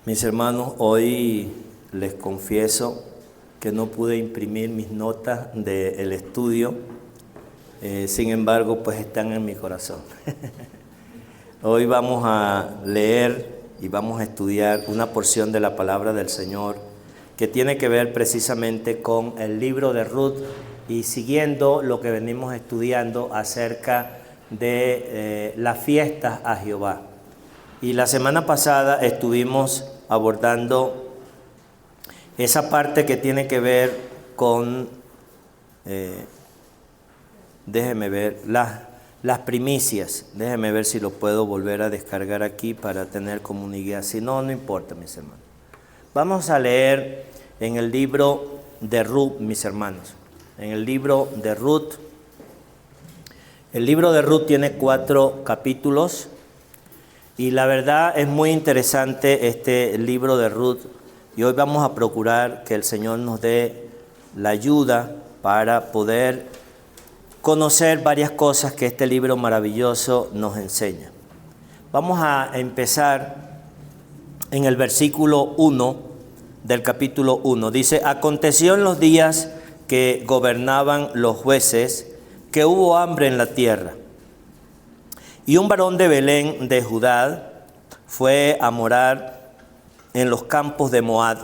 Mis hermanos, hoy les confieso que no pude imprimir mis notas del estudio, sin embargo, pues están en mi corazón. Hoy vamos a leer y vamos a estudiar una porción de la palabra del Señor que tiene que ver precisamente con el libro de Ruth y siguiendo lo que venimos estudiando acerca de las fiestas a Jehová. Y la semana pasada estuvimos abordando esa parte que tiene que ver con, déjeme ver, las primicias. Déjeme ver si lo puedo volver a descargar aquí para tener como una guía. Si no, no importa, mis hermanos. Vamos a leer en el libro de Ruth, mis hermanos. En el libro de Ruth. El libro de Ruth tiene 4 capítulos. Y la verdad es muy interesante este libro de Ruth y hoy vamos a procurar que el Señor nos dé la ayuda para poder conocer varias cosas que este libro maravilloso nos enseña. Vamos a empezar en el versículo 1 del capítulo 1. Dice: aconteció en los días que gobernaban los jueces que hubo hambre en la tierra. Y un varón de Belén de Judá fue a morar en los campos de Moab.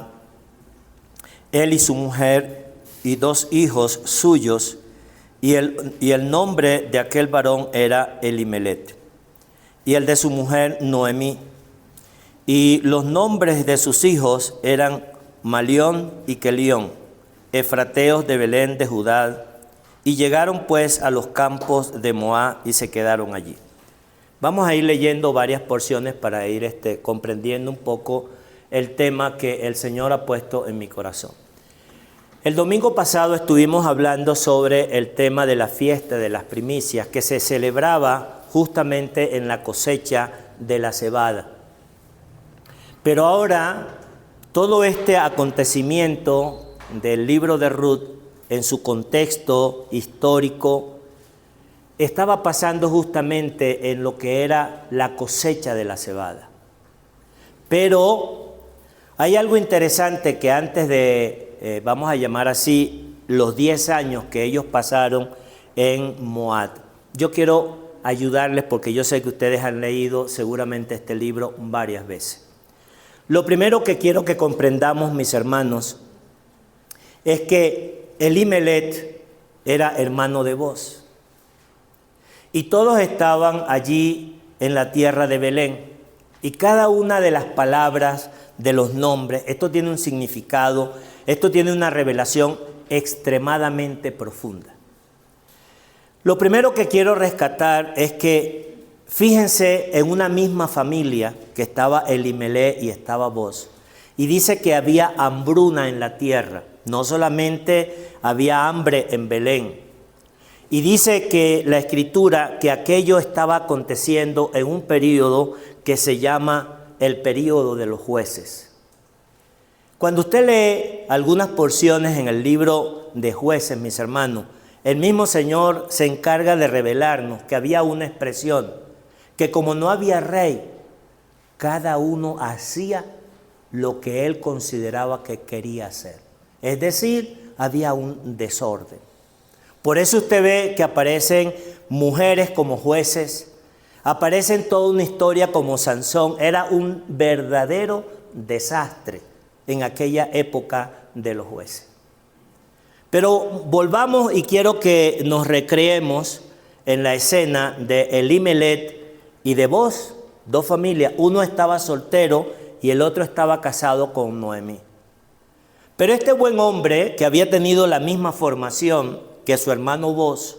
Él y su mujer y 2 hijos suyos, y el nombre de aquel varón era Elimelech, y el de su mujer Noemí. Y los nombres de sus hijos eran Malión y Kelión, efrateos de Belén de Judá. Y llegaron pues a los campos de Moab y se quedaron allí. Vamos a ir leyendo varias porciones para ir comprendiendo un poco el tema que el Señor ha puesto en mi corazón. El domingo pasado estuvimos hablando sobre el tema de la fiesta de las primicias que se celebraba justamente en la cosecha de la cebada. Pero ahora todo este acontecimiento del libro de Ruth en su contexto histórico estaba pasando justamente en lo que era la cosecha de la cebada. Pero hay algo interesante que antes de, vamos a llamar así, los 10 años que ellos pasaron en Moab. Yo quiero ayudarles porque yo sé que ustedes han leído seguramente este libro varias veces. Lo primero que quiero que comprendamos, mis hermanos, es que Elimelech era hermano de Boz. Y todos estaban allí en la tierra de Belén. Y cada una de las palabras, de los nombres, esto tiene un significado, esto tiene una revelación extremadamente profunda. Lo primero que quiero rescatar es que, fíjense en una misma familia que estaba Elimelech y estaba Boz. Y dice que había hambruna en la tierra. No solamente había hambre en Belén. Y dice que la Escritura que aquello estaba aconteciendo en un periodo que se llama el periodo de los jueces. Cuando usted lee algunas porciones en el libro de Jueces, mis hermanos, el mismo Señor se encarga de revelarnos que había una expresión, que como no había rey, cada uno hacía lo que él consideraba que quería hacer. Es decir, había un desorden. Por eso usted ve que aparecen mujeres como jueces, aparecen toda una historia como Sansón. Era un verdadero desastre en aquella época de los jueces. Pero volvamos y quiero que nos recreemos en la escena de Elimelech y de Boz, 2 familias. Uno estaba soltero y el otro estaba casado con Noemí. Pero este buen hombre que había tenido la misma formación que su hermano Boz,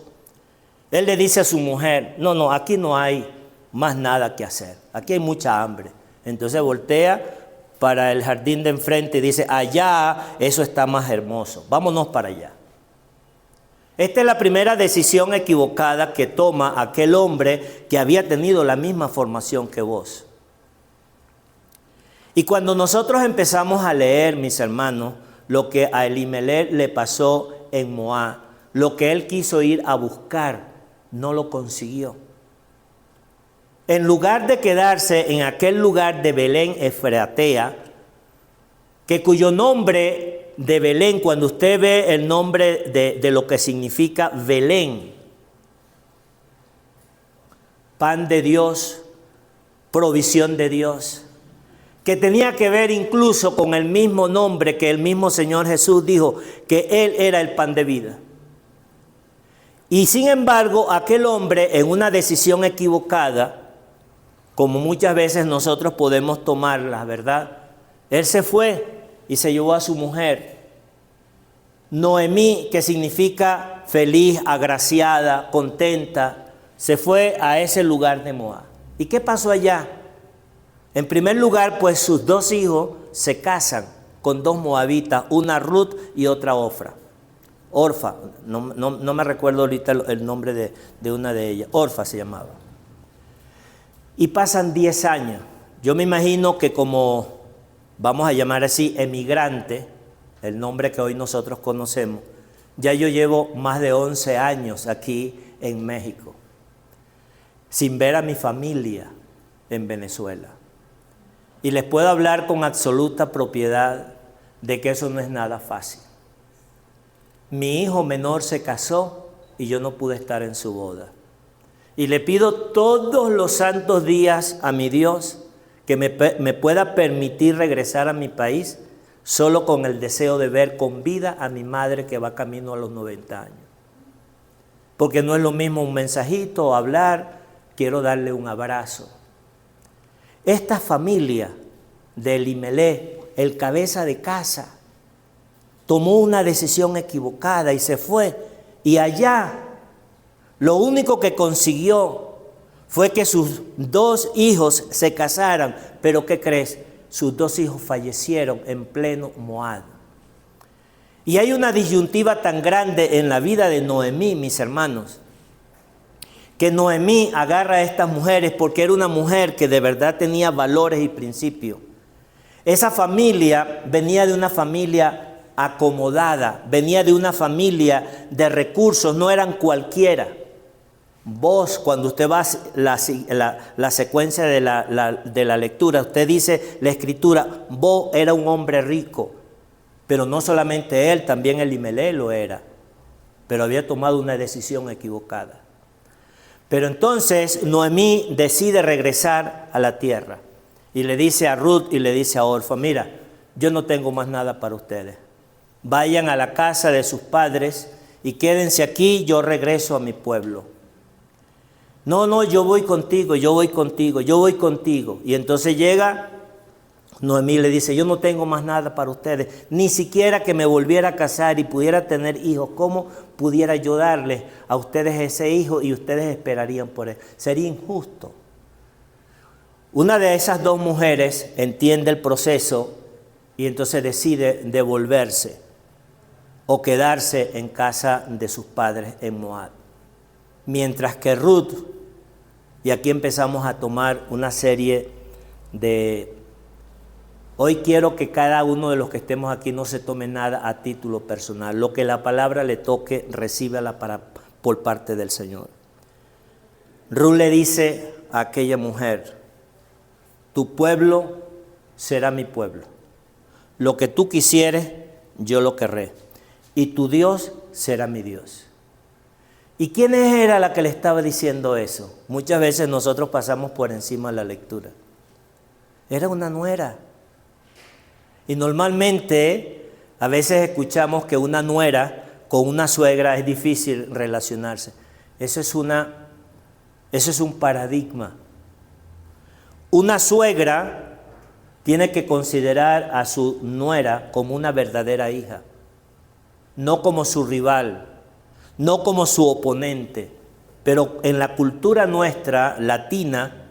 él le dice a su mujer: no, aquí no hay más nada que hacer, aquí hay mucha hambre. Entonces voltea para el jardín de enfrente y dice: allá eso está más hermoso, vámonos para allá. Esta es la primera decisión equivocada que toma aquel hombre que había tenido la misma formación que Boz. Y cuando nosotros empezamos a leer, mis hermanos, lo que a Elimelech le pasó en Moab, lo que él quiso ir a buscar, no lo consiguió. En lugar de quedarse en aquel lugar de Belén Efratea, que cuyo nombre de Belén, cuando usted ve el nombre de lo que significa Belén, pan de Dios, provisión de Dios, que tenía que ver incluso con el mismo nombre que el mismo Señor Jesús dijo, que Él era el pan de vida. Y sin embargo, aquel hombre, en una decisión equivocada, como muchas veces nosotros podemos tomarla, ¿verdad? Él se fue y se llevó a su mujer, Noemí, que significa feliz, agraciada, contenta, se fue a ese lugar de Moab. ¿Y qué pasó allá? En primer lugar, pues sus dos hijos se casan con dos moabitas, una Ruth y otra Orfa, no me recuerdo ahorita el nombre de una de ellas, Orfa se llamaba. Y pasan 10 años. Yo me imagino que como, vamos a llamar así, emigrante, el nombre que hoy nosotros conocemos, ya yo llevo más de 11 años aquí en México, sin ver a mi familia en Venezuela. Y les puedo hablar con absoluta propiedad de que eso no es nada fácil. Mi hijo menor se casó y yo no pude estar en su boda. Y le pido todos los santos días a mi Dios que me pueda permitir regresar a mi país solo con el deseo de ver con vida a mi madre que va camino a los 90 años. Porque no es lo mismo un mensajito o hablar, quiero darle un abrazo. Esta familia de Elimelech, el cabeza de casa, tomó una decisión equivocada y se fue. Y allá lo único que consiguió fue que sus dos hijos se casaran. Pero ¿qué crees? Sus dos hijos fallecieron en pleno Moab. Y hay una disyuntiva tan grande en la vida de Noemí, mis hermanos, que Noemí agarra a estas mujeres porque era una mujer que de verdad tenía valores y principios. Esa familia venía de una familia acomodada, venía de una familia de recursos, no eran cualquiera. Vos, cuando usted va a la secuencia de la lectura, usted dice la escritura, vos era un hombre rico, pero no solamente él, también Elimelech lo era, pero había tomado una decisión equivocada. Pero entonces Noemí decide regresar a la tierra y le dice a Ruth y le dice a Orfa, mira, yo no tengo más nada para ustedes. Vayan a la casa de sus padres y quédense aquí, yo regreso a mi pueblo. No, yo voy contigo, yo voy contigo, yo voy contigo. Y entonces llega Noemí, le dice, yo no tengo más nada para ustedes, ni siquiera que me volviera a casar y pudiera tener hijos. ¿Cómo pudiera yo darles a ustedes ese hijo y ustedes esperarían por él? Sería injusto. Una de esas dos mujeres entiende el proceso y entonces decide devolverse o quedarse en casa de sus padres en Moab. Mientras que Ruth, y aquí empezamos a tomar una serie de... Hoy quiero que cada uno de los que estemos aquí no se tome nada a título personal. Lo que la palabra le toque, recíbala por parte del Señor. Ruth le dice a aquella mujer, tu pueblo será mi pueblo. Lo que tú quisieres, yo lo querré. Y tu Dios será mi Dios. ¿Y quién era la que le estaba diciendo eso? Muchas veces nosotros pasamos por encima de la lectura. Era una nuera. Y normalmente a veces escuchamos que una nuera con una suegra es difícil relacionarse. Eso es un paradigma. Una suegra tiene que considerar a su nuera como una verdadera hija, no como su rival, no como su oponente. Pero en la cultura nuestra latina,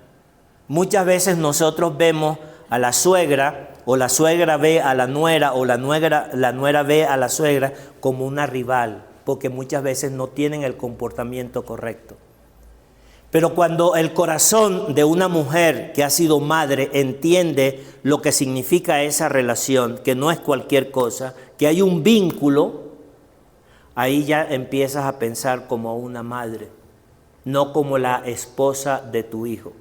muchas veces nosotros vemos a la suegra, o la suegra ve a la nuera, o la nuera ve a la suegra como una rival, porque muchas veces no tienen el comportamiento correcto. Pero cuando el corazón de una mujer que ha sido madre entiende lo que significa esa relación, que no es cualquier cosa, que hay un vínculo, ahí ya empiezas a pensar como una madre, no como la esposa de tu hijo.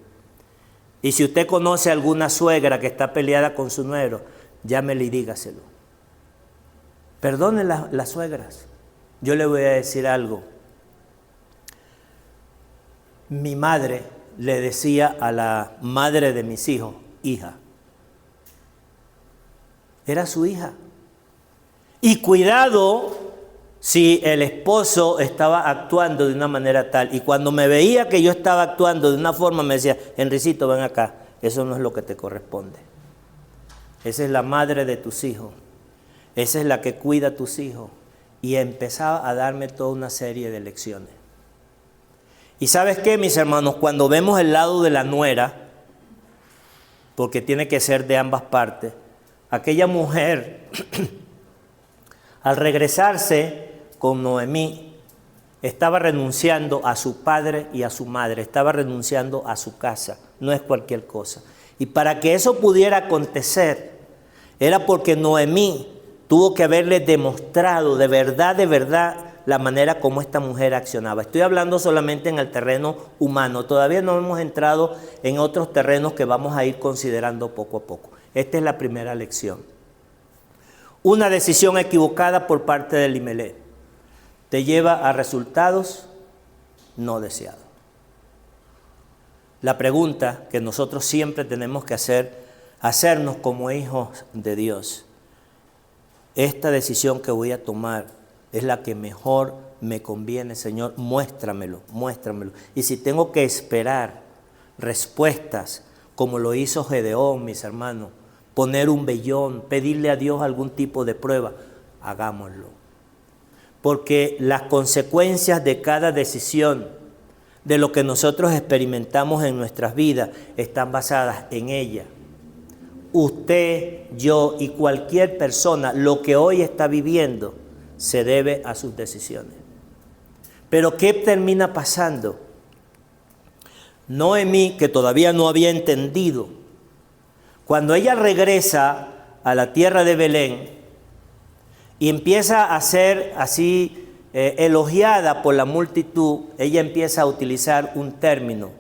Y si usted conoce a alguna suegra que está peleada con su nuero, llámele y dígaselo. Perdonen las suegras. Yo le voy a decir algo. Mi madre le decía a la madre de mis hijos, hija. Era su hija. Y cuidado si el esposo estaba actuando de una manera tal. Y cuando me veía que yo estaba actuando de una forma, me decía, Enricito, ven acá, eso no es lo que te corresponde. Esa es la madre de tus hijos. Esa es la que cuida a tus hijos. Y empezaba a darme toda una serie de lecciones. Y ¿sabes qué, mis hermanos? Cuando vemos el lado de la nuera, porque tiene que ser de ambas partes, aquella mujer, al regresarse con Noemí, estaba renunciando a su padre y a su madre, estaba renunciando a su casa, no es cualquier cosa. Y para que eso pudiera acontecer, era porque Noemí tuvo que haberle demostrado de verdad, la manera como esta mujer accionaba. Estoy hablando solamente en el terreno humano, todavía no hemos entrado en otros terrenos que vamos a ir considerando poco a poco. Esta es la primera lección. Una decisión equivocada por parte de Elimelech te lleva a resultados no deseados. La pregunta que nosotros siempre tenemos que hacernos como hijos de Dios, esta decisión que voy a tomar es la que mejor me conviene, Señor, muéstramelo. Y si tengo que esperar respuestas, como lo hizo Gedeón, mis hermanos, poner un vellón, pedirle a Dios algún tipo de prueba, hagámoslo. Porque las consecuencias de cada decisión, de lo que nosotros experimentamos en nuestras vidas, están basadas en ella. Usted, yo y cualquier persona, lo que hoy está viviendo, se debe a sus decisiones. Pero ¿qué termina pasando? Noemí, que todavía no había entendido, cuando ella regresa a la tierra de Belén y empieza a ser así elogiada por la multitud, ella empieza a utilizar un término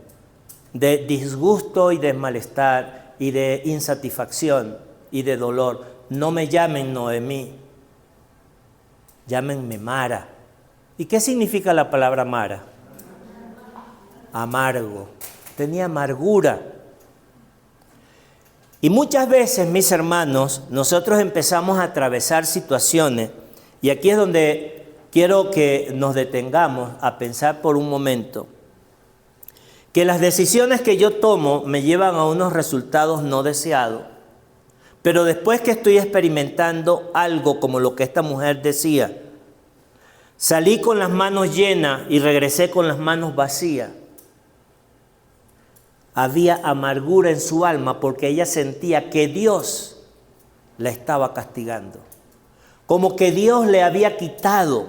de disgusto y de malestar y de insatisfacción y de dolor. No me llamen Noemí, llámenme Mara. ¿Y qué significa la palabra Mara? Amargo. Tenía amargura. Y muchas veces, mis hermanos, nosotros empezamos a atravesar situaciones, y aquí es donde quiero que nos detengamos a pensar por un momento, que las decisiones que yo tomo me llevan a unos resultados no deseados, pero después que estoy experimentando algo como lo que esta mujer decía, salí con las manos llenas y regresé con las manos vacías. Había amargura en su alma porque ella sentía que Dios la estaba castigando, como que Dios le había quitado.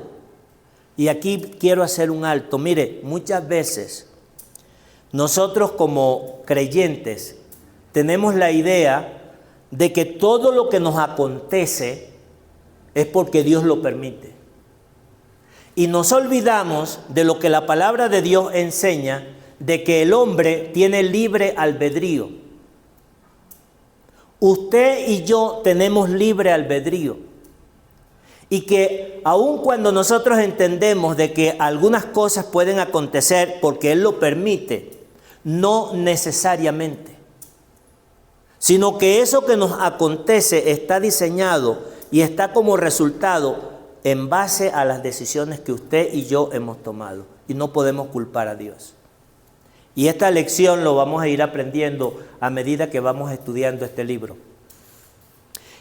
Y aquí quiero hacer un alto. Mire, muchas veces nosotros como creyentes tenemos la idea de que todo lo que nos acontece es porque Dios lo permite. Y nos olvidamos de lo que la palabra de Dios enseña, de que el hombre tiene libre albedrío. Usted y yo tenemos libre albedrío. Y que aun cuando nosotros entendemos de que algunas cosas pueden acontecer porque Él lo permite, no necesariamente, sino que eso que nos acontece está diseñado y está como resultado en base a las decisiones que usted y yo hemos tomado. Y no podemos culpar a Dios. Y esta lección lo vamos a ir aprendiendo a medida que vamos estudiando este libro.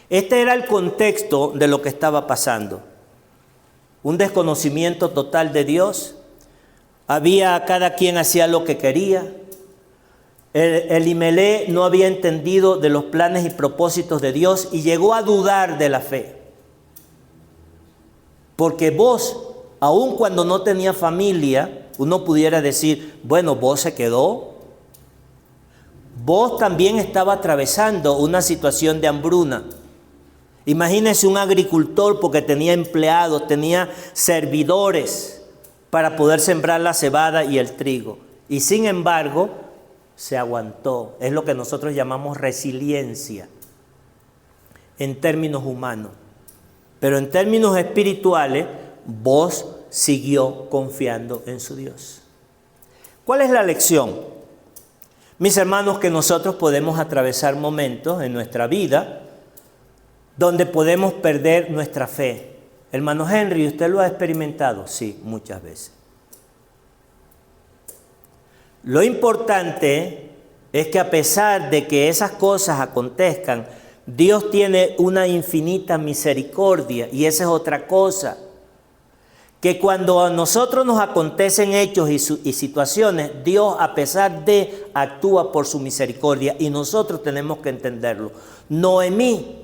Este era el contexto de lo que estaba pasando. Un desconocimiento total de Dios. Cada quien hacía lo que quería. Elimelech no había entendido de los planes y propósitos de Dios y llegó a dudar de la fe. Porque vos, aun cuando no tenía familia, uno pudiera decir, bueno, vos se quedó. Vos también estaba atravesando una situación de hambruna. Imagínese un agricultor porque tenía empleados, tenía servidores para poder sembrar la cebada y el trigo. Y sin embargo, se aguantó. Es lo que nosotros llamamos resiliencia. en términos humanos. Pero en términos espirituales, Booz siguió confiando en su Dios. ¿Cuál es la lección? Mis hermanos, que nosotros podemos atravesar momentos en nuestra vida donde podemos perder nuestra fe. Hermano Henry, ¿usted lo ha experimentado? Sí, muchas veces. Lo importante es que a pesar de que esas cosas acontezcan, Dios tiene una infinita misericordia, y esa es otra cosa. Que cuando a nosotros nos acontecen hechos y situaciones, Dios, a pesar de, actúa por su misericordia, y nosotros tenemos que entenderlo. Noemí,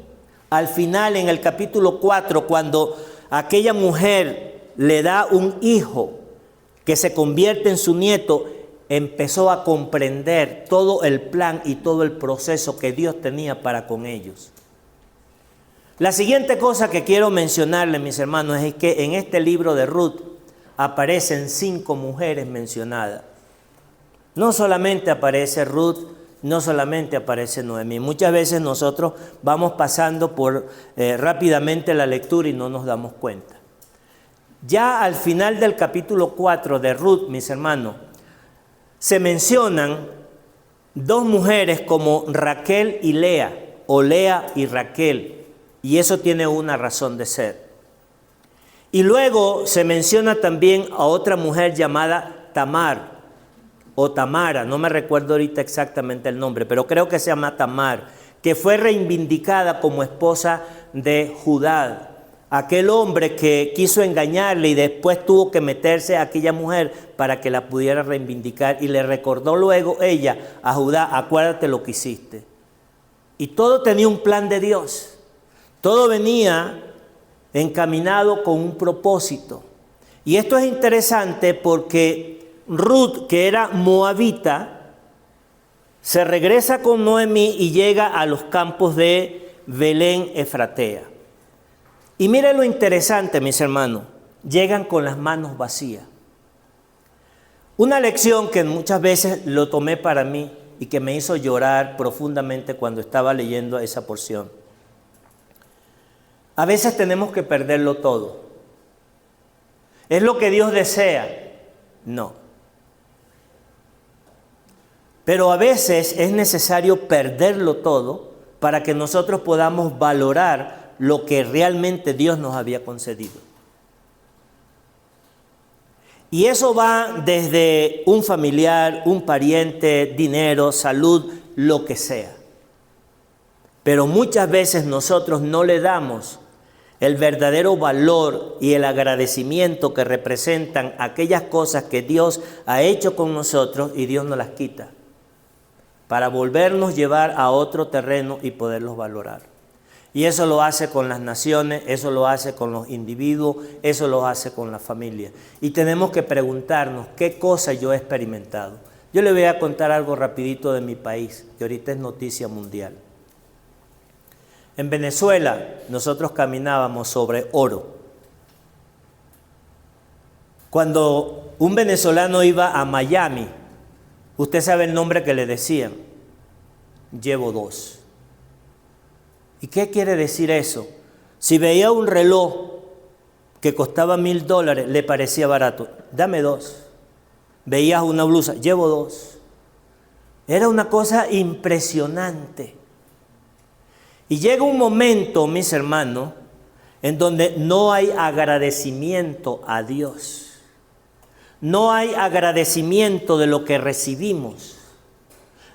al final en el capítulo 4, cuando aquella mujer le da un hijo que se convierte en su nieto, empezó a comprender todo el plan y todo el proceso que Dios tenía para con ellos. La siguiente cosa que quiero mencionarles, mis hermanos, es que en este libro de Ruth aparecen 5 mujeres mencionadas. No solamente aparece Ruth, no solamente aparece Noemí. Muchas veces nosotros vamos pasando por rápidamente la lectura y no nos damos cuenta. Ya al final del capítulo 4 de Ruth, mis hermanos, se mencionan 2 mujeres como Raquel y Lea, o Lea y Raquel, y eso tiene una razón de ser. Y luego se menciona también a otra mujer llamada Tamar, o Tamara, no me recuerdo ahorita exactamente el nombre, pero creo que se llama Tamar, que fue reivindicada como esposa de Judá, aquel hombre que quiso engañarle y después tuvo que meterse a aquella mujer para que la pudiera reivindicar, y le recordó luego ella a Judá: acuérdate lo que hiciste. Y todo tenía un plan de Dios, todo venía encaminado con un propósito. Y esto es interesante porque Ruth, que era moabita, se regresa con Noemí y llega a los campos de Belén Efratea. Y miren lo interesante, mis hermanos, llegan con las manos vacías. Una lección que muchas veces lo tomé para mí y que me hizo llorar profundamente cuando estaba leyendo esa porción. A veces tenemos que perderlo todo. ¿Es lo que Dios desea? No. Pero a veces es necesario perderlo todo para que nosotros podamos valorar lo que realmente Dios nos había concedido. Y eso va desde un familiar, un pariente, dinero, salud, lo que sea. Pero muchas veces nosotros no le damos el verdadero valor y el agradecimiento que representan aquellas cosas que Dios ha hecho con nosotros, y Dios nos las quita para volvernos llevar a otro terreno y poderlos valorar. Y eso lo hace con las naciones, eso lo hace con los individuos, eso lo hace con la familia. Y tenemos que preguntarnos qué cosa yo he experimentado. Yo le voy a contar algo rapidito de mi país, que ahorita es noticia mundial. En Venezuela nosotros caminábamos sobre oro. Cuando un venezolano iba a Miami, usted sabe el nombre que le decían: llevo 2. ¿Y qué quiere decir eso? Si veía un reloj que costaba $1,000, le parecía barato, dame 2. Veías una blusa, llevo 2. Era una cosa impresionante. Y llega un momento, mis hermanos, en donde no hay agradecimiento a Dios. No hay agradecimiento de lo que recibimos.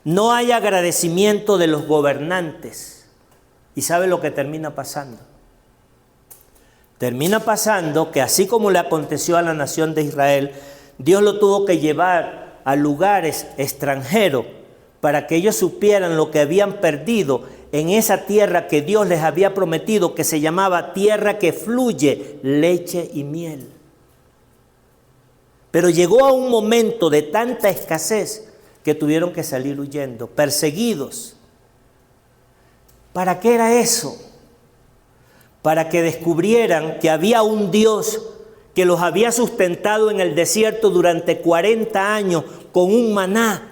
No hay agradecimiento de los gobernantes. ¿Y sabe lo que termina pasando? Termina pasando que, así como le aconteció a la nación de Israel, Dios lo tuvo que llevar a lugares extranjeros para que ellos supieran lo que habían perdido en esa tierra que Dios les había prometido, que se llamaba tierra que fluye leche y miel. Pero llegó a un momento de tanta escasez que tuvieron que salir huyendo, perseguidos. ¿Para qué era eso? Para que descubrieran que había un Dios que los había sustentado en el desierto durante 40 años con un maná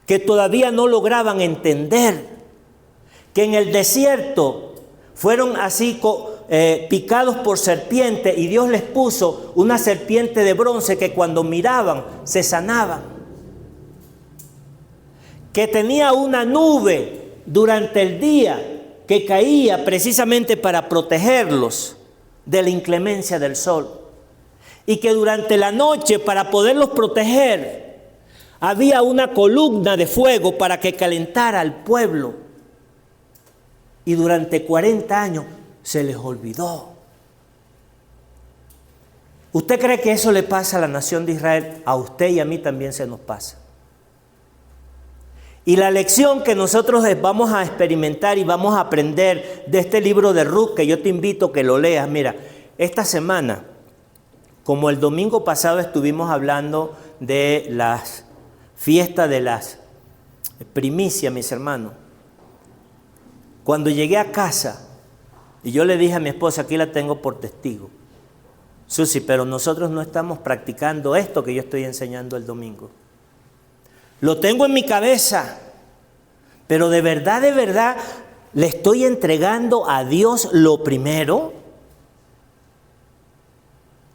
que todavía no lograban entender. Que en el desierto Fueron así picados por serpiente y Dios les puso una serpiente de bronce que cuando miraban se sanaban. Que tenía una nube durante el día que caía precisamente para protegerlos de la inclemencia del sol. Y que durante la noche, para poderlos proteger, había una columna de fuego para que calentara al pueblo. Y durante 40 años se les olvidó. ¿Usted cree que eso le pasa a la nación de Israel? A usted y a mí también se nos pasa. Y la lección que nosotros vamos a experimentar y vamos a aprender de este libro de Ruth, que yo te invito a que lo leas. Mira, esta semana, como el domingo pasado estuvimos hablando de las fiestas de las primicias, mis hermanos. Cuando llegué a casa, y yo le dije a mi esposa, aquí la tengo por testigo, Susi, pero nosotros no estamos practicando esto que yo estoy enseñando el domingo. Lo tengo en mi cabeza, pero de verdad, le estoy entregando a Dios lo primero.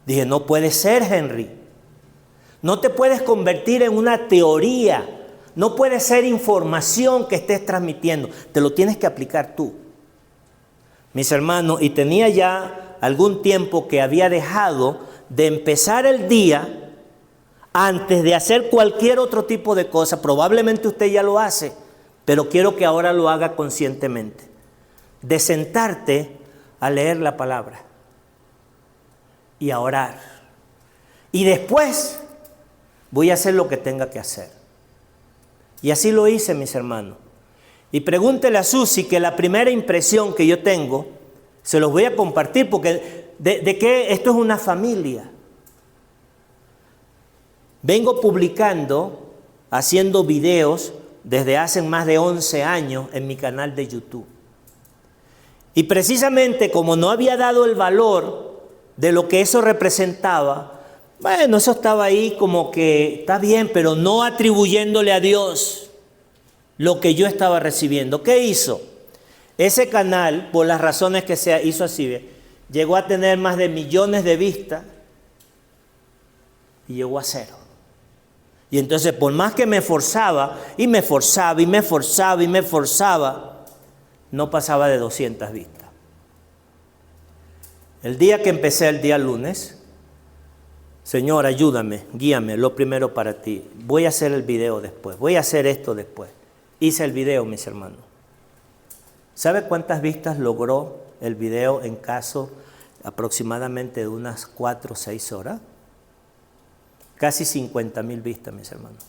Dije, no puede ser, Henry. No te puedes convertir en una teoría. No puede ser información que estés transmitiendo. Te lo tienes que aplicar tú. Mis hermanos, y tenía ya algún tiempo que había dejado de empezar el día antes de hacer cualquier otro tipo de cosa. Probablemente usted ya lo hace, pero quiero que ahora lo haga conscientemente. De sentarte a leer la palabra y a orar. Y después voy a hacer lo que tenga que hacer. Y así lo hice, mis hermanos. Y pregúntele a Susi que la primera impresión que yo tengo, se los voy a compartir porque de que esto es una familia. Vengo publicando, haciendo videos desde hace más de 11 años en mi canal de YouTube. Y precisamente como no había dado el valor de lo que eso representaba, bueno, eso estaba ahí como que está bien, pero no atribuyéndole a Dios lo que yo estaba recibiendo. ¿Qué hizo? Ese canal, por las razones que se hizo así, llegó a tener más de millones de vistas y llegó a cero. Y entonces, por más que me forzaba, no pasaba de 200 vistas. El día que empecé, el día lunes, Señor, ayúdame, guíame, lo primero para ti. Voy a hacer el video después, voy a hacer esto después. Hice el video, mis hermanos. ¿Sabe cuántas vistas logró el video en caso aproximadamente de unas 4 o 6 horas? Casi 50,000 vistas, mis hermanos.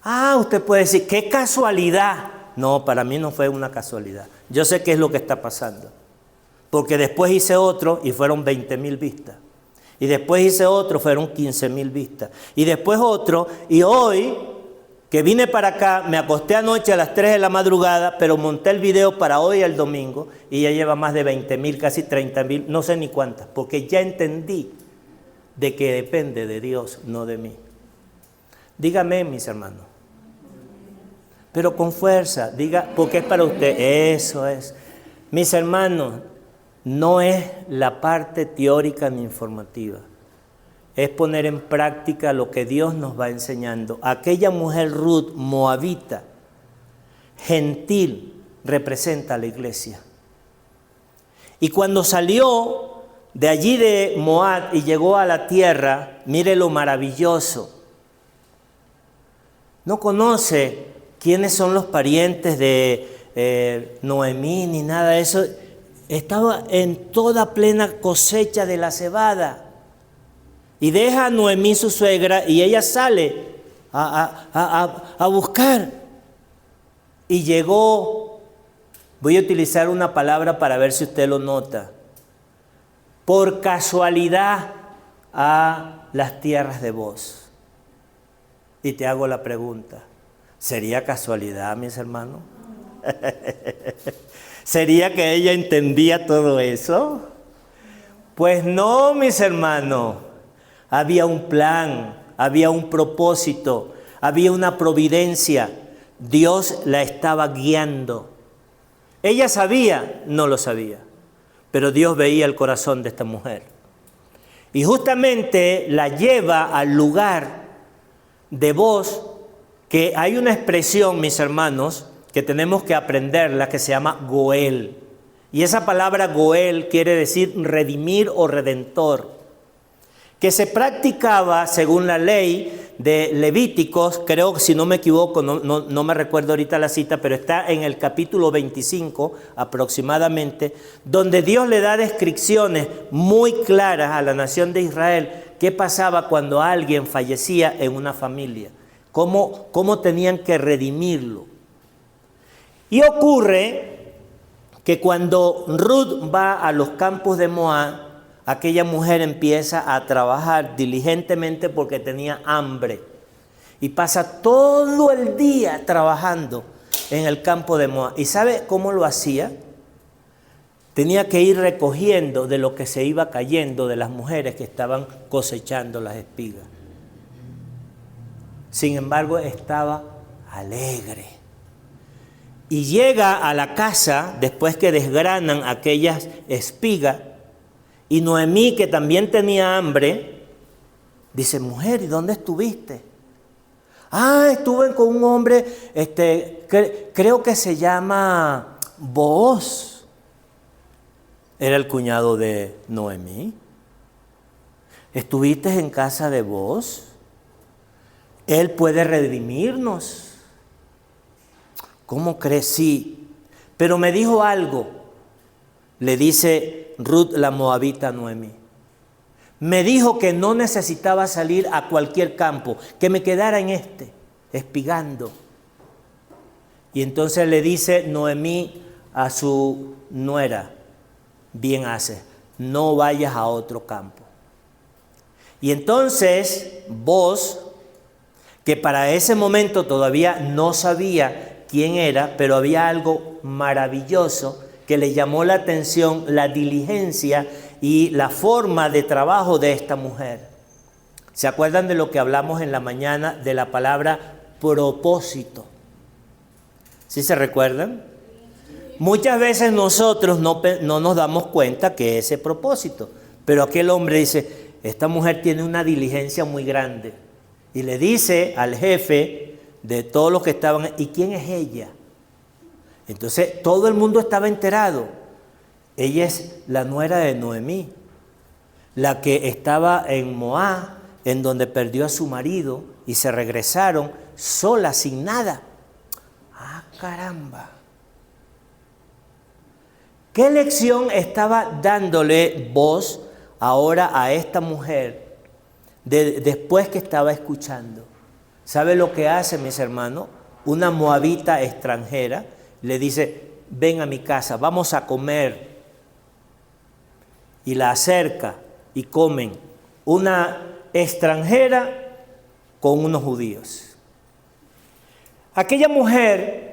Ah, usted puede decir, ¡qué casualidad! No, para mí no fue una casualidad. Yo sé qué es lo que está pasando. Porque después hice otro y fueron 20,000 vistas. Y después hice otro, fueron 15,000 vistas. Y después otro, y hoy, que vine para acá, me acosté anoche a las 3 de la madrugada, pero monté el video para hoy, el domingo, y ya lleva más de 20,000, casi 30,000, no sé ni cuántas, porque ya entendí de que depende de Dios, no de mí. Dígame, mis hermanos. Pero con fuerza, diga, porque es para usted. Eso es. Mis hermanos, no es la parte teórica ni informativa. Es poner en práctica lo que Dios nos va enseñando. Aquella mujer Ruth, moabita, gentil, representa a la iglesia. Y cuando salió de allí de Moab y llegó a la tierra, mire lo maravilloso. No conoce quiénes son los parientes de Noemí ni nada de eso. Estaba en toda plena cosecha de la cebada. Y deja a Noemí, su suegra, y ella sale a buscar. Y llegó, voy a utilizar una palabra para ver si usted lo nota, por casualidad a las tierras de Booz. Y te hago la pregunta, ¿sería casualidad, mis hermanos? ¿Sería que ella entendía todo eso? Pues no, mis hermanos. Había un plan, había un propósito, había una providencia. Dios la estaba guiando. ¿Ella sabía? No lo sabía. Pero Dios veía el corazón de esta mujer. Y justamente la lleva al lugar de Booz, que hay una expresión, mis hermanos, que tenemos que aprenderla, que se llama Goel. Y esa palabra Goel quiere decir redimir o redentor, que se practicaba según la ley de Levíticos, creo que si no me equivoco, no me recuerdo ahorita la cita, pero está en el capítulo 25 aproximadamente, donde Dios le da descripciones muy claras a la nación de Israel, qué pasaba cuando alguien fallecía en una familia, cómo tenían que redimirlo. Y ocurre que cuando Ruth va a los campos de Moab, aquella mujer empieza a trabajar diligentemente porque tenía hambre y pasa todo el día trabajando en el campo de Moab. ¿Y sabe cómo lo hacía? Tenía que ir recogiendo de lo que se iba cayendo de las mujeres que estaban cosechando las espigas. Sin embargo, estaba alegre. Y llega a la casa después que desgranan aquellas espigas. Y Noemí, que también tenía hambre, dice: mujer, ¿y dónde estuviste? Estuve con un hombre, creo que se llama Booz. Era el cuñado de Noemí. ¿Estuviste en casa de Booz? Él puede redimirnos. ¿Cómo crees? Sí. Pero me dijo algo, le dice Ruth la moabita a Noemí. Me dijo que no necesitaba salir a cualquier campo, que me quedara en espigando. Y entonces le dice Noemí a su nuera: bien haces, no vayas a otro campo. Y entonces Booz, que para ese momento todavía no sabía quién era, pero había algo maravilloso que le llamó la atención, la diligencia y la forma de trabajo de esta mujer. ¿Se acuerdan de lo que hablamos en la mañana de la palabra propósito? ¿Sí se recuerdan? Muchas veces nosotros no nos damos cuenta que ese propósito, pero aquel hombre dice: esta mujer tiene una diligencia muy grande. Y le dice al jefe de todos los que estaban: ¿y quién es ella? Entonces todo el mundo estaba enterado. Ella es la nuera de Noemí, la que estaba en Moab, en donde perdió a su marido y se regresaron sola, sin nada. ¡Ah, caramba! ¿Qué lección estaba dándole Booz ahora a esta mujer después que estaba escuchando? ¿Sabe lo que hace, mis hermanos? Una moabita extranjera le dice: ven a mi casa, vamos a comer. Y la acerca y comen. Una extranjera con unos judíos. Aquella mujer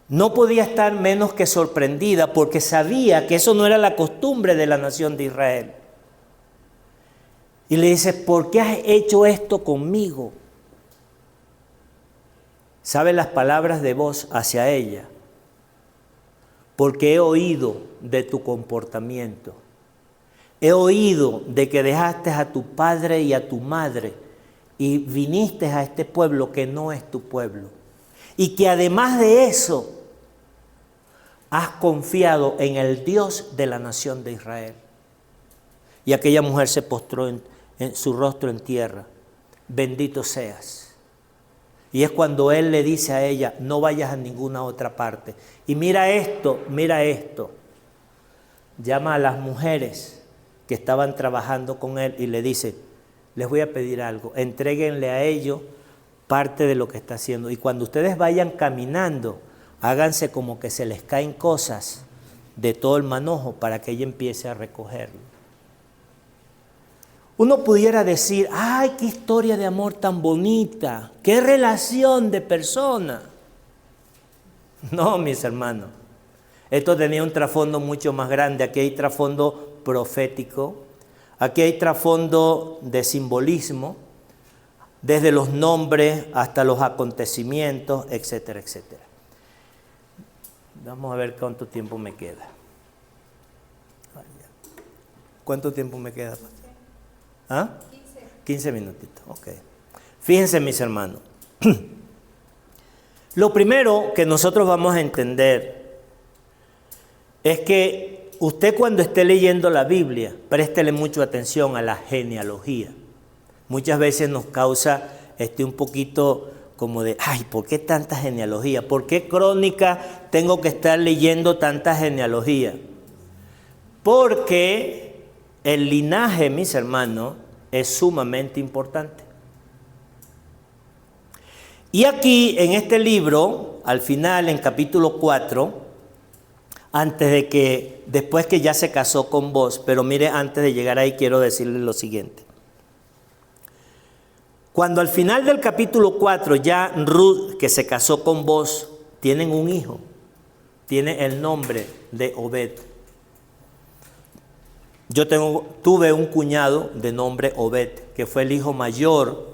no podía estar menos que sorprendida, porque sabía que eso no era la costumbre de la nación de Israel. Y le dice: ¿por qué has hecho esto conmigo? ¿Sabe las palabras de Booz hacia ella? Porque he oído de tu comportamiento. He oído de que dejaste a tu padre y a tu madre y viniste a este pueblo que no es tu pueblo. Y que además de eso, has confiado en el Dios de la nación de Israel. Y aquella mujer se postró en su rostro en tierra: bendito seas. Y es cuando él le dice a ella: no vayas a ninguna otra parte. Y mira esto. Llama a las mujeres que estaban trabajando con él y le dice: les voy a pedir algo, entréguenle a ellos parte de lo que está haciendo. Y cuando ustedes vayan caminando, háganse como que se les caen cosas de todo el manojo para que ella empiece a recogerlo. Uno pudiera decir: ¡ay, qué historia de amor tan bonita! ¡Qué relación de persona! No, mis hermanos. Esto tenía un trasfondo mucho más grande. Aquí hay trasfondo profético. Aquí hay trasfondo de simbolismo, desde los nombres hasta los acontecimientos, etcétera, etcétera. Vamos a ver cuánto tiempo me queda. ¿Cuánto tiempo me queda, pastor? ¿Ah? 15 minutitos, ok. Fíjense, mis hermanos. Lo primero que nosotros vamos a entender es que usted, cuando esté leyendo la Biblia, préstele mucha atención a la genealogía. Muchas veces nos causa un poquito como de, ay, ¿por qué tanta genealogía? ¿Por qué crónica tengo que estar leyendo tanta genealogía? Porque el linaje, mis hermanos, es sumamente importante. Y aquí, en este libro, al final, en capítulo 4, después que ya se casó con Boaz, pero mire, antes de llegar ahí quiero decirle lo siguiente. Cuando al final del capítulo 4 ya Ruth, que se casó con Boaz, tienen un hijo, tiene el nombre de Obed. Yo tuve un cuñado de nombre Obed, que fue el hijo mayor,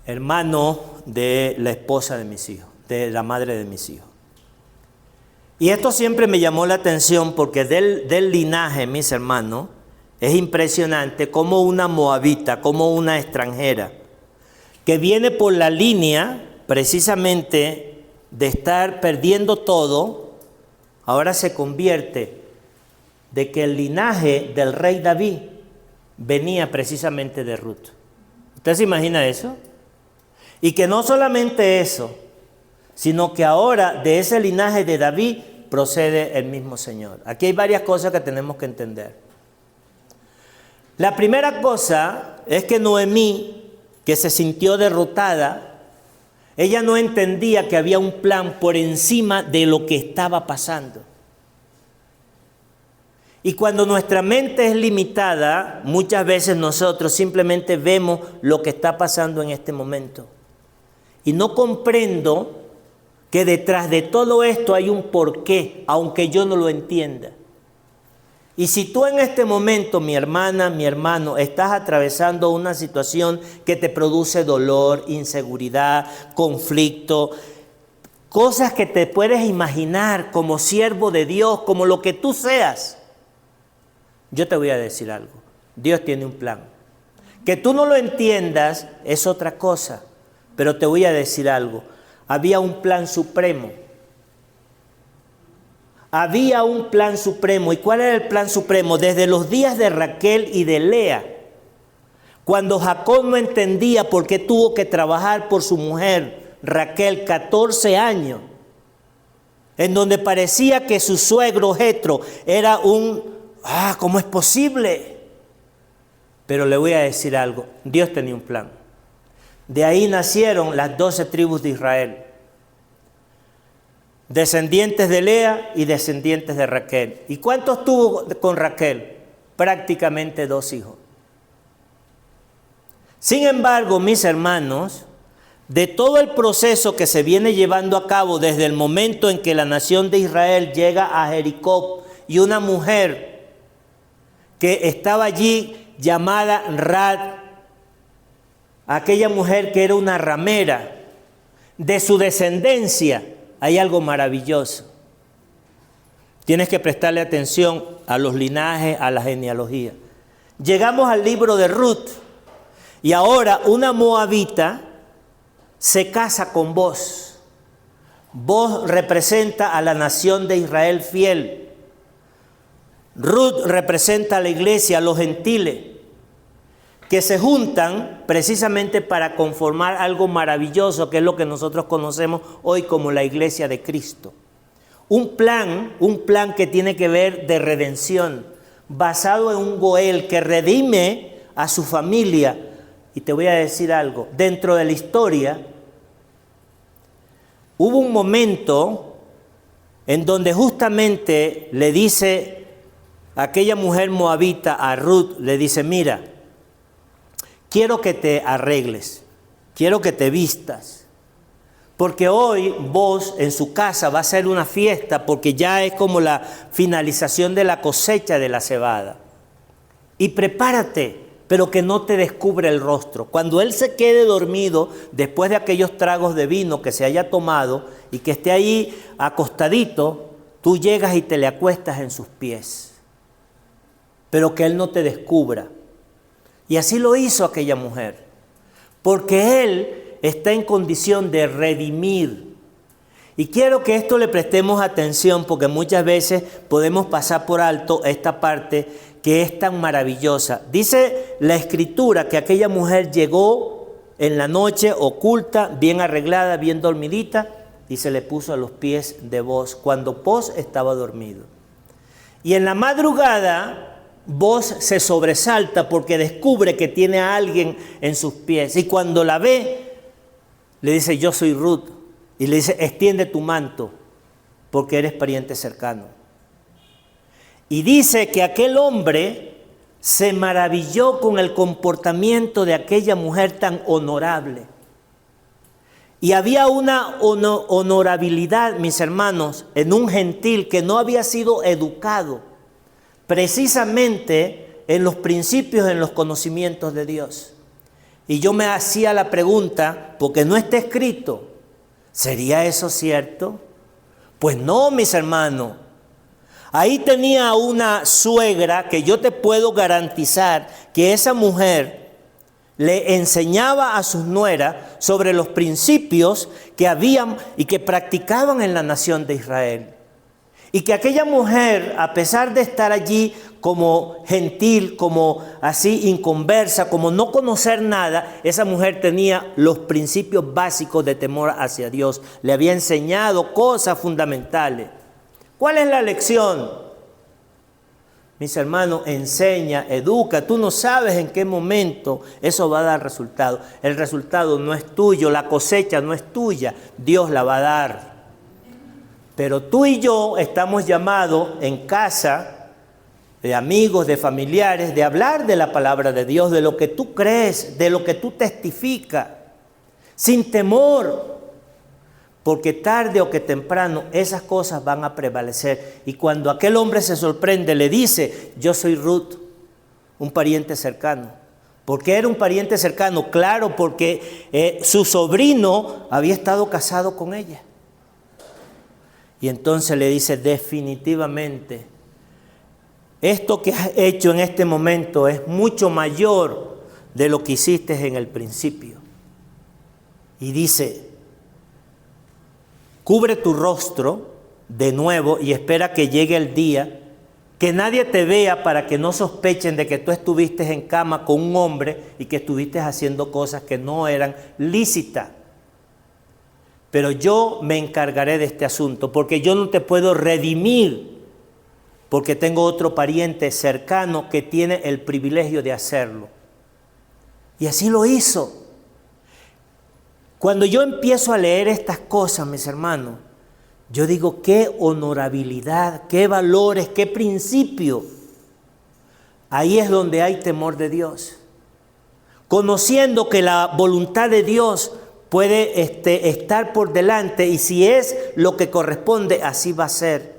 hermano de la esposa de mis hijos, de la madre de mis hijos. Y esto siempre me llamó la atención porque del linaje, mis hermanos, es impresionante cómo una moabita, como una extranjera, que viene por la línea precisamente de estar perdiendo todo, ahora se convierte de que el linaje del rey David venía precisamente de Ruth. ¿Usted se imagina eso? Y que no solamente eso, sino que ahora de ese linaje de David procede el mismo Señor. Aquí hay varias cosas que tenemos que entender. La primera cosa es que Noemí, que se sintió derrotada, ella no entendía que había un plan por encima de lo que estaba pasando. Y cuando nuestra mente es limitada, muchas veces nosotros simplemente vemos lo que está pasando en este momento. Y no comprendo que detrás de todo esto hay un porqué, aunque yo no lo entienda. Y si tú en este momento, mi hermana, mi hermano, estás atravesando una situación que te produce dolor, inseguridad, conflicto, cosas que te puedes imaginar como siervo de Dios, como lo que tú seas, yo te voy a decir algo. Dios tiene un plan. Que tú no lo entiendas es otra cosa, pero te voy a decir algo. Había un plan supremo. Había un plan supremo. ¿Y cuál era el plan supremo? Desde los días de Raquel y de Lea, cuando Jacob no entendía por qué tuvo que trabajar por su mujer Raquel 14 años, en donde parecía que su suegro Jetro era ¿cómo es posible? Pero le voy a decir algo, Dios tenía un plan. De ahí nacieron las 12 tribus de Israel. Descendientes de Lea y descendientes de Raquel. ¿Y cuántos tuvo con Raquel? Prácticamente 2 hijos. Sin embargo, mis hermanos, de todo el proceso que se viene llevando a cabo desde el momento en que la nación de Israel llega a Jericó y una mujer que estaba allí llamada Rad, aquella mujer que era una ramera, de su descendencia, hay algo maravilloso. Tienes que prestarle atención a los linajes, a la genealogía. Llegamos al libro de Ruth y ahora una moabita se casa con Boaz. Boaz representa a la nación de Israel fiel. Ruth representa a la iglesia, a los gentiles, que se juntan precisamente para conformar algo maravilloso, que es lo que nosotros conocemos hoy como la iglesia de Cristo. Un plan que tiene que ver de redención, basado en un Goel que redime a su familia. Y te voy a decir algo, dentro de la historia, hubo un momento en donde justamente le dice aquella mujer moabita a Ruth, le dice, mira, quiero que te arregles, quiero que te vistas, porque hoy vos en su casa va a ser una fiesta, porque ya es como la finalización de la cosecha de la cebada. Y prepárate, pero que no te descubre el rostro. Cuando él se quede dormido después de aquellos tragos de vino que se haya tomado y que esté ahí acostadito, tú llegas y te le acuestas en sus pies, pero que él no te descubra. Y así lo hizo aquella mujer, porque él está en condición de redimir. Y quiero que esto le prestemos atención, porque muchas veces podemos pasar por alto esta parte que es tan maravillosa. Dice la Escritura que aquella mujer llegó en la noche oculta, bien arreglada, bien dormidita, y se le puso a los pies de Booz cuando Booz estaba dormido. Y en la madrugada Booz se sobresalta porque descubre que tiene a alguien en sus pies. Y cuando la ve, le dice: yo soy Ruth. Y le dice: extiende tu manto porque eres pariente cercano. Y dice que aquel hombre se maravilló con el comportamiento de aquella mujer tan honorable. Y había una honorabilidad, mis hermanos, en un gentil que no había sido educado precisamente en los principios, en los conocimientos de Dios. Y yo me hacía la pregunta, porque no está escrito, ¿sería eso cierto? Pues no, mis hermanos. Ahí tenía una suegra que yo te puedo garantizar que esa mujer le enseñaba a sus nueras sobre los principios que habían y que practicaban en la nación de Israel. Y que aquella mujer, a pesar de estar allí como gentil, como así inconversa, como no conocer nada, esa mujer tenía los principios básicos de temor hacia Dios. Le había enseñado cosas fundamentales. ¿Cuál es la lección? Mis hermanos, enseña, educa. Tú no sabes en qué momento eso va a dar resultado. El resultado no es tuyo, la cosecha no es tuya, Dios la va a dar. Pero tú y yo estamos llamados en casa, de amigos, de familiares, de hablar de la palabra de Dios, de lo que tú crees, de lo que tú testificas, sin temor. Porque tarde o que temprano esas cosas van a prevalecer. Y cuando aquel hombre se sorprende, le dice: yo soy Ruth, un pariente cercano. ¿Por qué era un pariente cercano? Claro, porque su sobrino había estado casado con ella. Y entonces le dice: definitivamente, esto que has hecho en este momento es mucho mayor de lo que hiciste en el principio. Y dice: cubre tu rostro de nuevo y espera que llegue el día, que nadie te vea para que no sospechen de que tú estuviste en cama con un hombre y que estuviste haciendo cosas que no eran lícitas. Pero yo me encargaré de este asunto, porque yo no te puedo redimir, porque tengo otro pariente cercano que tiene el privilegio de hacerlo. Y así lo hizo. Cuando yo empiezo a leer estas cosas, mis hermanos, yo digo: qué honorabilidad, qué valores, qué principio. Ahí es donde hay temor de Dios. Conociendo que la voluntad de Dios puede estar por delante, y si es lo que corresponde, así va a ser.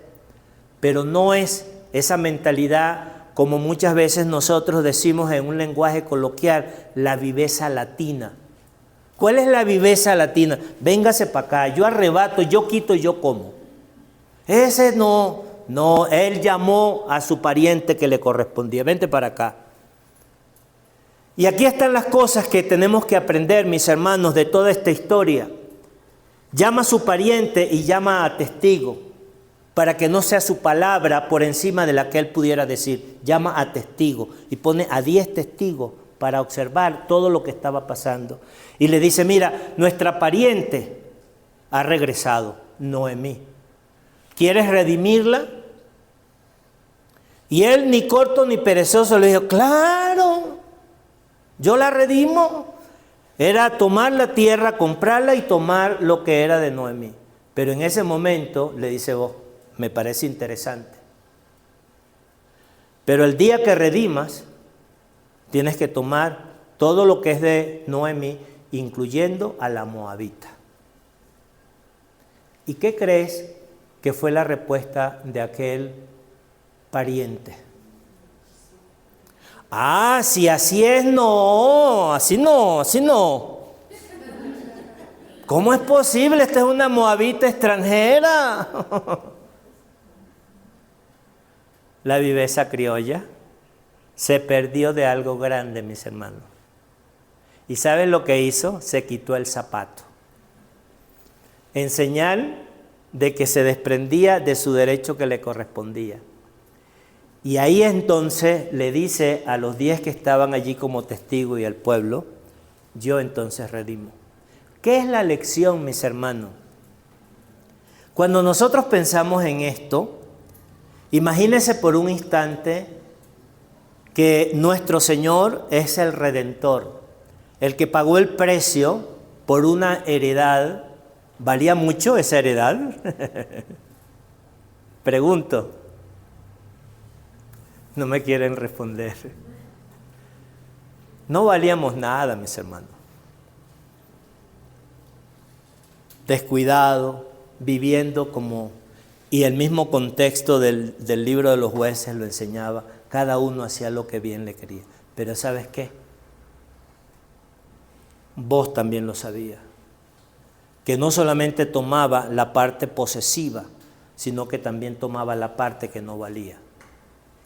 Pero no es esa mentalidad, como muchas veces nosotros decimos en un lenguaje coloquial, la viveza latina. ¿Cuál es la viveza latina? Véngase para acá, yo arrebato, yo quito, yo como. Ese no, él llamó a su pariente que le correspondía: vente para acá. Y aquí están las cosas que tenemos que aprender, mis hermanos, de toda esta historia. Llama a su pariente y llama a testigo, para que no sea su palabra por encima de la que él pudiera decir. Llama a testigo y pone a 10 testigos para observar todo lo que estaba pasando. Y le dice: mira, nuestra pariente ha regresado, Noemí. ¿Quieres redimirla? Y él, ni corto ni perezoso, le dijo: claro, yo la redimo. Era tomar la tierra, comprarla y tomar lo que era de Noemí. Pero en ese momento le dice: vos, me parece interesante, pero el día que redimas, tienes que tomar todo lo que es de Noemí, incluyendo a la moabita. ¿Y qué crees que fue la respuesta de aquel pariente? Ah, si así es, no, así no, así no. ¿Cómo es posible? Esta es una moabita extranjera. La viveza criolla se perdió de algo grande, mis hermanos. ¿Y saben lo que hizo? Se quitó el zapato. En señal de que se desprendía de su derecho que le correspondía. Y ahí entonces le dice a los 10 que estaban allí como testigos y al pueblo, yo entonces redimo. ¿Qué es la lección, mis hermanos? Cuando nosotros pensamos en esto, imagínense por un instante que nuestro Señor es el Redentor, el que pagó el precio por una heredad. ¿Valía mucho esa heredad? Pregunto. No me quieren responder. No valíamos nada, mis hermanos. Descuidado, viviendo como... Y el mismo contexto del libro de los jueces lo enseñaba. Cada uno hacía lo que bien le quería. Pero ¿sabes qué? Vos también lo sabías. Que no solamente tomaba la parte posesiva, sino que también tomaba la parte que no valía.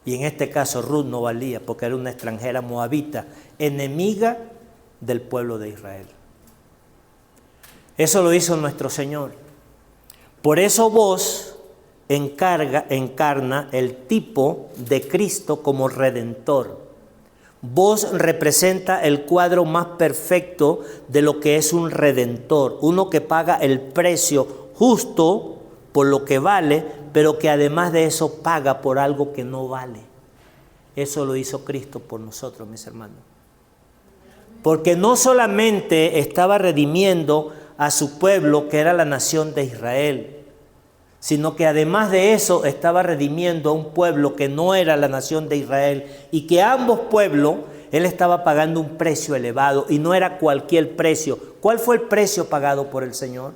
Y en este caso Ruth no valía porque era una extranjera moabita, enemiga del pueblo de Israel. Eso lo hizo nuestro Señor. Por eso vos encarna el tipo de Cristo como Redentor. Vos representa el cuadro más perfecto de lo que es un Redentor, uno que paga el precio justo por lo que vale, pero que además de eso paga por algo que no vale. Eso lo hizo Cristo por nosotros, mis hermanos. Porque no solamente estaba redimiendo a su pueblo, que era la nación de Israel, sino que además de eso estaba redimiendo a un pueblo que no era la nación de Israel, y que ambos pueblos, Él estaba pagando un precio elevado, y no era cualquier precio. ¿Cuál fue el precio pagado por el Señor?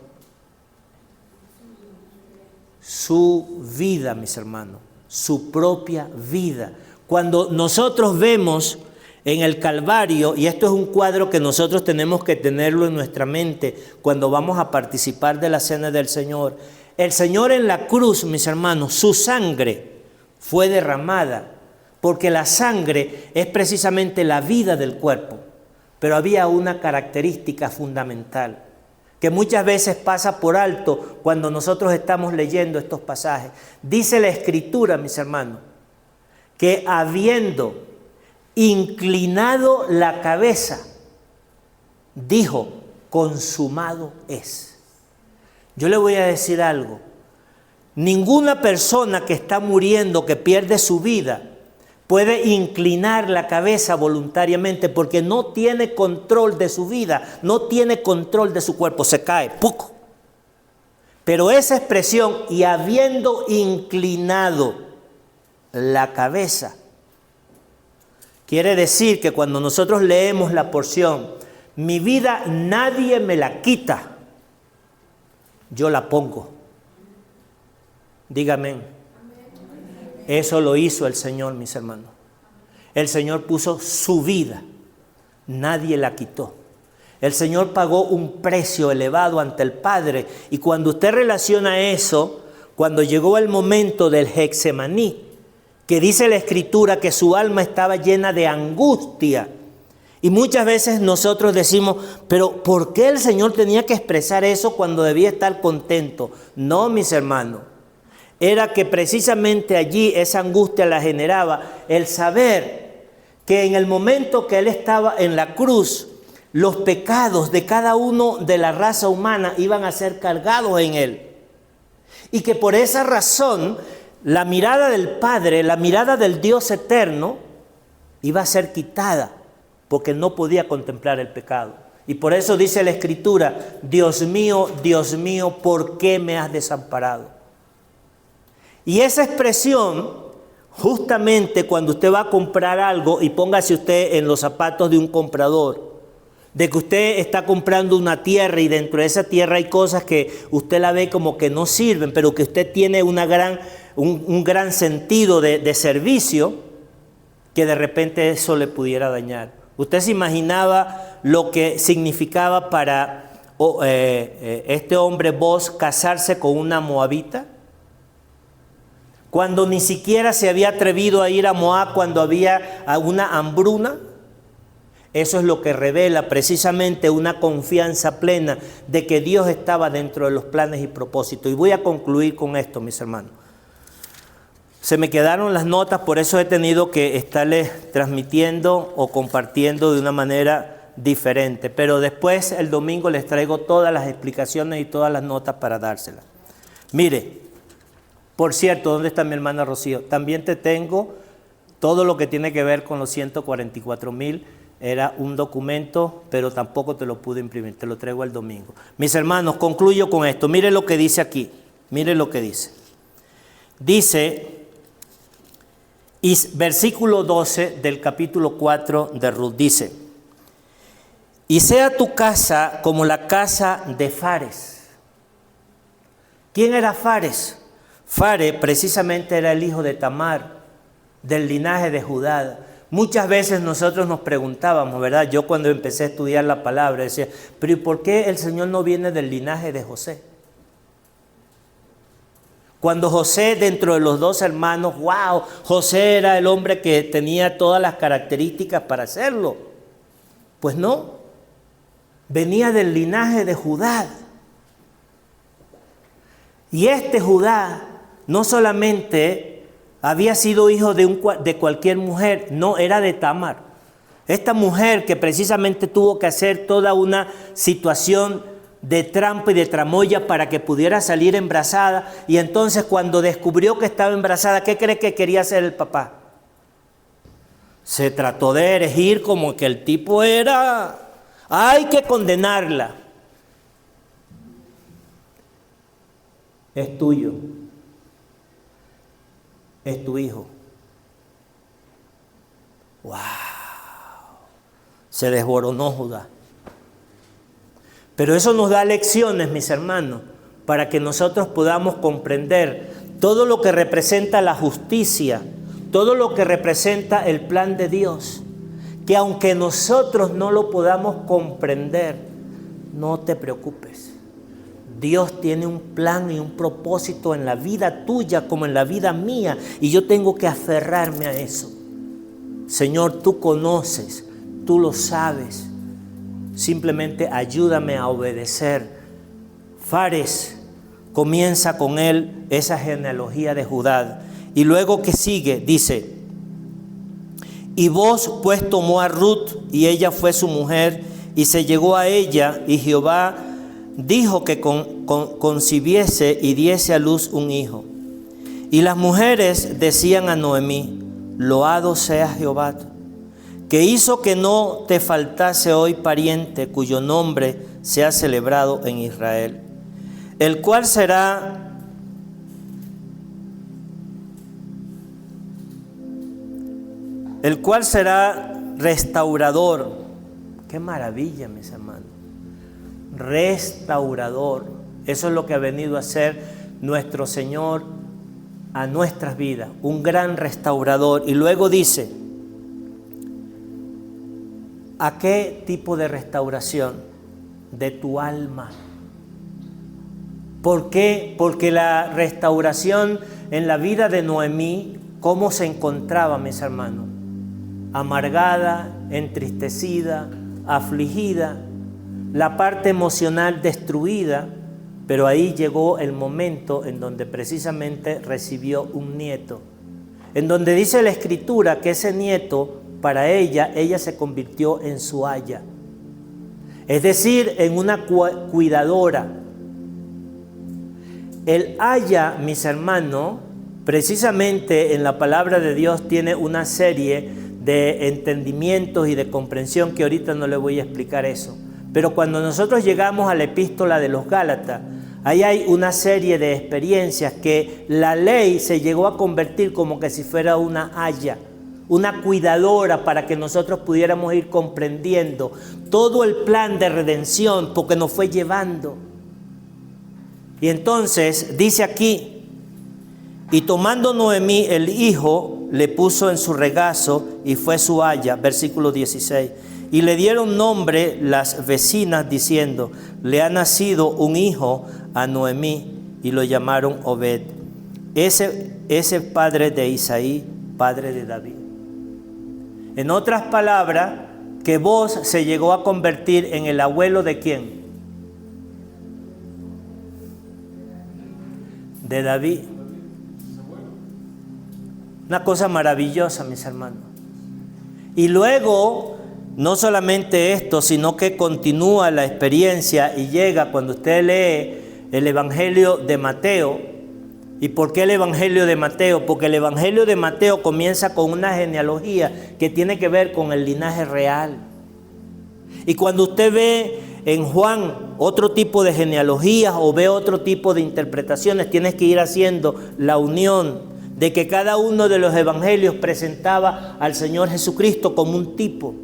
Su vida, mis hermanos, su propia vida. Cuando nosotros vemos en el Calvario, y esto es un cuadro que nosotros tenemos que tenerlo en nuestra mente cuando vamos a participar de la cena del Señor, el Señor en la cruz, mis hermanos, su sangre fue derramada, porque la sangre es precisamente la vida del cuerpo, pero había una característica fundamental que muchas veces pasa por alto cuando nosotros estamos leyendo estos pasajes. Dice la Escritura, mis hermanos, que habiendo inclinado la cabeza, dijo, consumado es. Yo le voy a decir algo. Ninguna persona que está muriendo, que pierde su vida, puede inclinar la cabeza voluntariamente porque no tiene control de su vida, no tiene control de su cuerpo, se cae, ¡puc! Pero esa expresión, y habiendo inclinado la cabeza, quiere decir que cuando nosotros leemos la porción, mi vida nadie me la quita, yo la pongo. Dígame. Eso lo hizo el Señor, mis hermanos. El Señor puso su vida, nadie la quitó. El Señor pagó un precio elevado ante el Padre, y cuando usted relaciona eso, cuando llegó el momento del Getsemaní, que dice la Escritura que su alma estaba llena de angustia, y muchas veces nosotros decimos, pero ¿por qué el Señor tenía que expresar eso cuando debía estar contento? No, mis hermanos. Era que precisamente allí esa angustia la generaba el saber que en el momento que Él estaba en la cruz, los pecados de cada uno de la raza humana iban a ser cargados en Él. Y que por esa razón la mirada del Padre, la mirada del Dios eterno, iba a ser quitada porque no podía contemplar el pecado. Y por eso dice la Escritura, Dios mío, ¿por qué me has desamparado? Y esa expresión, justamente cuando usted va a comprar algo, y póngase usted en los zapatos de un comprador, de que usted está comprando una tierra y dentro de esa tierra hay cosas que usted la ve como que no sirven, pero que usted tiene un gran sentido de servicio. que de repente eso le pudiera dañar. ¿Usted se imaginaba lo que significaba para este hombre Boaz casarse con una moabita? Cuando ni siquiera se había atrevido a ir a Moab cuando había una hambruna. Eso es lo que revela precisamente una confianza plena de que Dios estaba dentro de los planes y propósitos. Y voy a concluir con esto, mis hermanos. Se me quedaron las notas, por eso he tenido que estarles transmitiendo o compartiendo de una manera diferente. Pero después, el domingo, les traigo todas las explicaciones y todas las notas para dárselas. Mire, por cierto, ¿dónde está mi hermana Rocío? También te tengo todo lo que tiene que ver con los 144,000. Era un documento, pero tampoco te lo pude imprimir, te lo traigo el domingo. Mis hermanos, concluyo con esto. Mire lo que dice aquí, mire lo que dice. Dice, y versículo 12 del capítulo 4 de Ruth, dice, y sea tu casa como la casa de Fares. ¿Quién era Fares? Fares precisamente era el hijo de Tamar, del linaje de Judá. Muchas veces nosotros nos preguntábamos, ¿verdad? Yo cuando empecé a estudiar la palabra decía, pero ¿y por qué el Señor no viene del linaje de José? Cuando José, dentro de los 2 hermanos, wow, José era el hombre que tenía todas las características para hacerlo. Pues no, venía del linaje de Judá. Y este Judá no solamente había sido hijo de cualquier mujer, no, era de Tamar. Esta mujer que precisamente tuvo que hacer toda una situación de trampa y de tramoya para que pudiera salir embarazada. Y entonces cuando descubrió que estaba embarazada, ¿qué cree que quería hacer el papá? Se trató de erigir como que el tipo era, hay que condenarla. Es tuyo. Es tu hijo. ¡Wow! Se desboronó Judá. Pero eso nos da lecciones, mis hermanos, para que nosotros podamos comprender todo lo que representa la justicia, todo lo que representa el plan de Dios, que aunque nosotros no lo podamos comprender, no te preocupes. Dios tiene un plan y un propósito en la vida tuya como en la vida mía, y yo tengo que aferrarme a eso. Señor, tú conoces, tú lo sabes. Simplemente ayúdame a obedecer. Fares comienza con él esa genealogía de Judá. Y luego que sigue, dice, y Boaz pues tomó a Ruth, y ella fue su mujer, y se llegó a ella, y Jehová dijo que concibiese y diese a luz un hijo. Y las mujeres decían a Noemí, loado sea Jehová, que hizo que no te faltase hoy pariente cuyo nombre sea celebrado en Israel, el cual será restaurador. Qué maravilla, mis hermanos. Restaurador. Eso es lo que ha venido a hacer nuestro Señor a nuestras vidas, un gran restaurador. Y luego dice, ¿a qué tipo de restauración? De tu alma. ¿Por qué? Porque la restauración en la vida de Noemí, ¿cómo se encontraba, mis hermanos? Amargada, entristecida, afligida, la parte emocional destruida, pero ahí llegó el momento en donde precisamente recibió un nieto, en donde dice la Escritura que ese nieto, para ella se convirtió en su aya, es decir, en una cuidadora. El aya, mis hermanos, precisamente en la palabra de Dios tiene una serie de entendimientos y de comprensión que ahorita no le voy a explicar eso. Pero cuando nosotros llegamos a la epístola de los Gálatas, ahí hay una serie de experiencias que la ley se llegó a convertir como que si fuera una aya, una cuidadora, para que nosotros pudiéramos ir comprendiendo todo el plan de redención, porque nos fue llevando. Y entonces dice aquí, Y tomando Noemí el hijo, le puso en su regazo y fue su aya. Versículo 16. Y le dieron nombre las vecinas diciendo, le ha nacido un hijo a Noemí, y lo llamaron Obed. Ese padre de Isaí, padre de David. En otras palabras, que Booz se llegó a convertir en el abuelo ¿de quién? De David. Una cosa maravillosa, mis hermanos. Y luego, no solamente esto, sino que continúa la experiencia y llega cuando usted lee el Evangelio de Mateo. ¿Y por qué el Evangelio de Mateo? Porque el Evangelio de Mateo comienza con una genealogía que tiene que ver con el linaje real. Y cuando usted ve en Juan otro tipo de genealogías o ve otro tipo de interpretaciones, tienes que ir haciendo la unión de que cada uno de los evangelios presentaba al Señor Jesucristo como un tipo.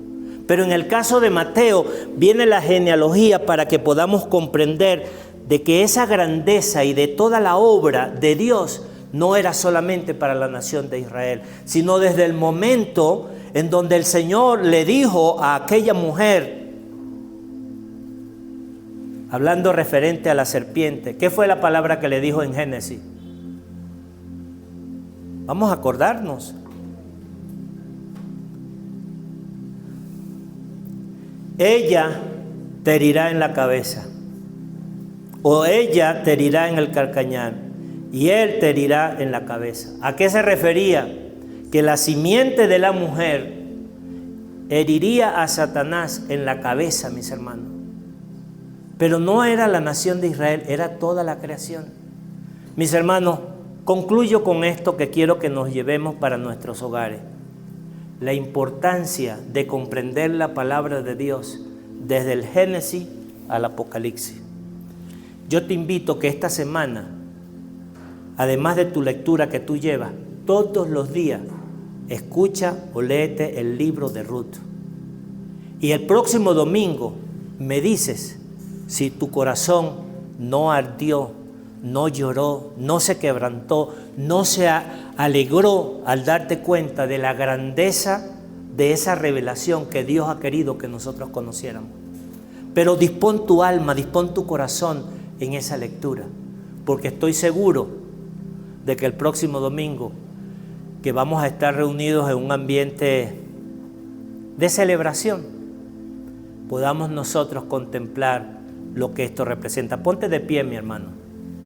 Pero en el caso de Mateo viene la genealogía para que podamos comprender de que esa grandeza y de toda la obra de Dios no era solamente para la nación de Israel, sino desde el momento en donde el Señor le dijo a aquella mujer, hablando referente a la serpiente, ¿qué fue la palabra que le dijo en Génesis? Vamos a acordarnos. Ella te herirá en la cabeza, o ella te herirá en el calcañar, y él te herirá en la cabeza. ¿A qué se refería? Que la simiente de la mujer heriría a Satanás en la cabeza, mis hermanos. Pero no era la nación de Israel, era toda la creación. Mis hermanos, concluyo con esto que quiero que nos llevemos para nuestros hogares. La importancia de comprender la palabra de Dios desde el Génesis al Apocalipsis. Yo te invito que esta semana, además de tu lectura que tú llevas, todos los días, escucha o léete el libro de Ruth. Y el próximo domingo me dices si tu corazón no ardió, no lloró, no se quebrantó, no se alegró al darte cuenta de la grandeza de esa revelación que Dios ha querido que nosotros conociéramos. Pero dispón tu alma, dispón tu corazón en esa lectura, porque estoy seguro de que el próximo domingo, que vamos a estar reunidos en un ambiente de celebración, podamos nosotros contemplar lo que esto representa. Ponte de pie, mi hermano.